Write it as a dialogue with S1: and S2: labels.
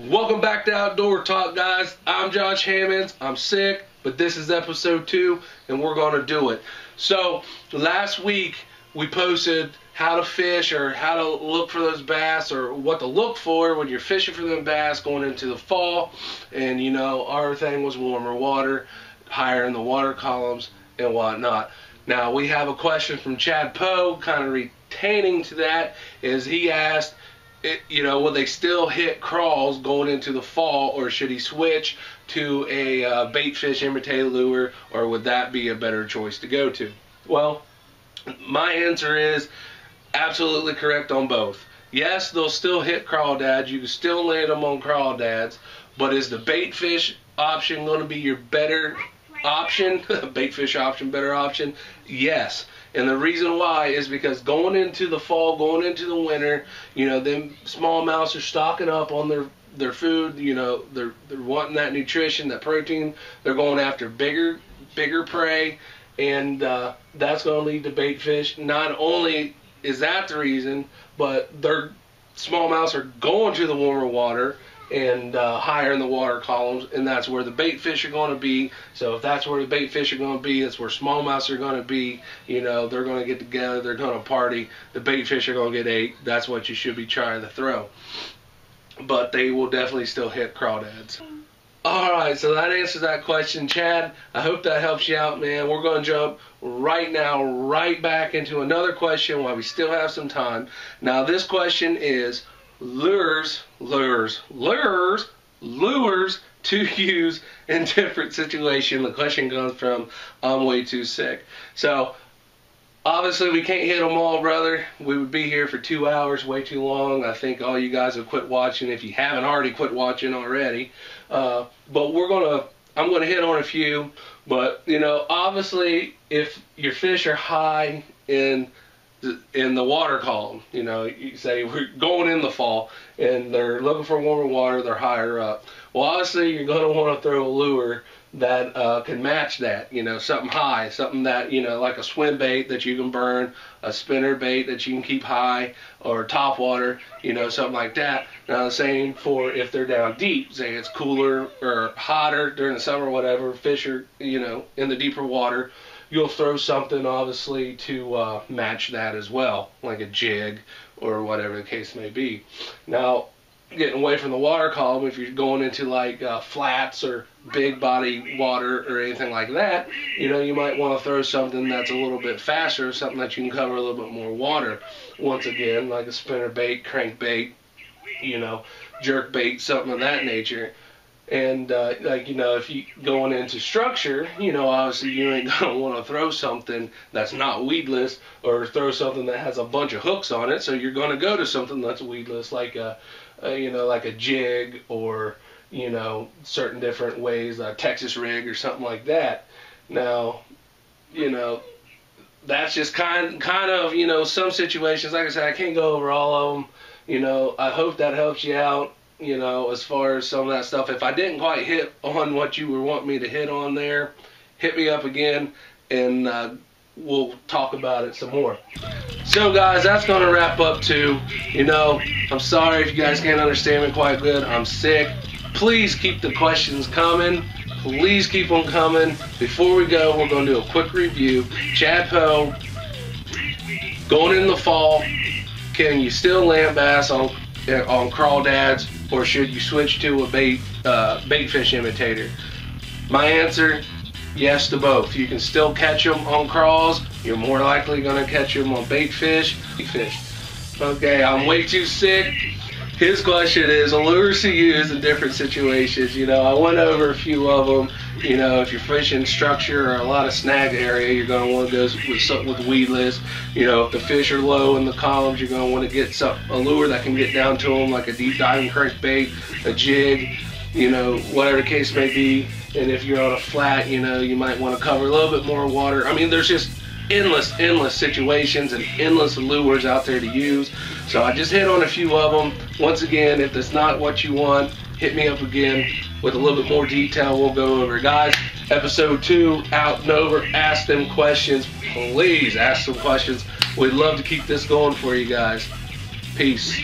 S1: Welcome back to Outdoor Talk, guys. I'm Josh Hammons. I'm sick, but this is episode 2, and we're going to do it. So, last week, we posted how to fish or how to look for those bass or what to look for when you're fishing for them bass going into the fall. And, you know, our thing was warmer water, higher in the water columns, and whatnot. Now, we have a question from Chad Poe, kind of retaining to that, is he asked, will they still hit crawls going into the fall, or should he switch to a bait fish imitated lure, or would that be a better choice to go to? Well, my answer is absolutely correct on both. Yes, they'll still hit crawdads. You can still land them on crawdads, but is the bait fish option going to be your better option? Bait fish option, better option? Yes. And the reason why is because going into the fall, going into the winter, you know, them smallmouths are stocking up on their food. You know, they're wanting that nutrition, that protein. They're going after bigger prey, and that's going to lead to bait fish. Not only is that the reason, but their smallmouths are going to the warmer water and higher in the water columns, and that's where the bait fish are going to be. So if that's where the bait fish are going to be, that's where smallmouths are going to be. You know, they're going to get together, they're going to party, the bait fish are going to get ate. That's what you should be trying to throw. But they will definitely still hit crawdads. Alright, so that answers that question, Chad. I hope that helps you out, man. We're going to jump right now, right back into another question while we still have some time. Now, this question is lures to use in different situations. The question comes from I'm way too sick. So obviously we can't hit them all, brother. We would be here for 2 hours, way too long. I think all you guys have quit watching if you haven't already quit watching already. But I'm gonna hit on a few. But you know, obviously if your fish are high in the water column, you know, you say we're going in the fall and they're looking for warmer water, they're higher up. Well, obviously you're going to want to throw a lure that can match that, you know, something high, something that, you know, like a swim bait that you can burn, a spinner bait that you can keep high, or top water, you know, something like that. Now the same for if they're down deep, say it's cooler or hotter during the summer or whatever, fish are, you know, in the deeper water. You'll throw something obviously to match that as well, like a jig or whatever the case may be. Now, getting away from the water column, if you're going into like flats or big body water or anything like that, you know, you might want to throw something that's a little bit faster, something that you can cover a little bit more water. Once again, like a spinner bait, crank bait, you know, jerk bait, something of that nature. And like, you know, if you going into structure, you know, obviously you ain't gonna want to throw something that's not weedless, or throw something that has a bunch of hooks on it. So you're gonna go to something that's weedless, like you know, like a jig, or you know, certain different ways, a Texas rig or something like that. Now, you know, that's just kind of, you know, some situations. Like I said, I can't go over all of them. You know, I hope that helps you out. You know, as far as some of that stuff. If I didn't quite hit on what you were wanting me to hit on there, hit me up again and we'll talk about it some more. So guys, that's going to wrap up too. You know, I'm sorry if you guys can't understand me quite good. I'm sick. Please keep the questions coming. Please keep them coming. Before we go, we're going to do a quick review. Chad Poe, going in the fall, can you still land bass on crawdads, or should you switch to a bait fish imitator? My answer, yes to both. You can still catch them on crawls. You're more likely going to catch them on bait fish. Okay, I'm way too sick. His question is lures to use in different situations. You know, I went over a few of them. You know, if you're fishing structure or a lot of snag area, you're going to want to go with something with weedless. You know, if the fish are low in the columns, you're going to want to get a lure that can get down to them, like a deep diving crankbait, a jig, you know, whatever the case may be. And if you're on a flat, you know, you might want to cover a little bit more water. I mean, there's just endless situations and endless lures out there to use. So I just hit on a few of them. Once again, if that's not what you want, hit me up again with a little bit more detail. We'll go over. Guys, episode 2 out and over. Ask them questions. Please ask some questions. We'd love to keep this going for you guys. Peace.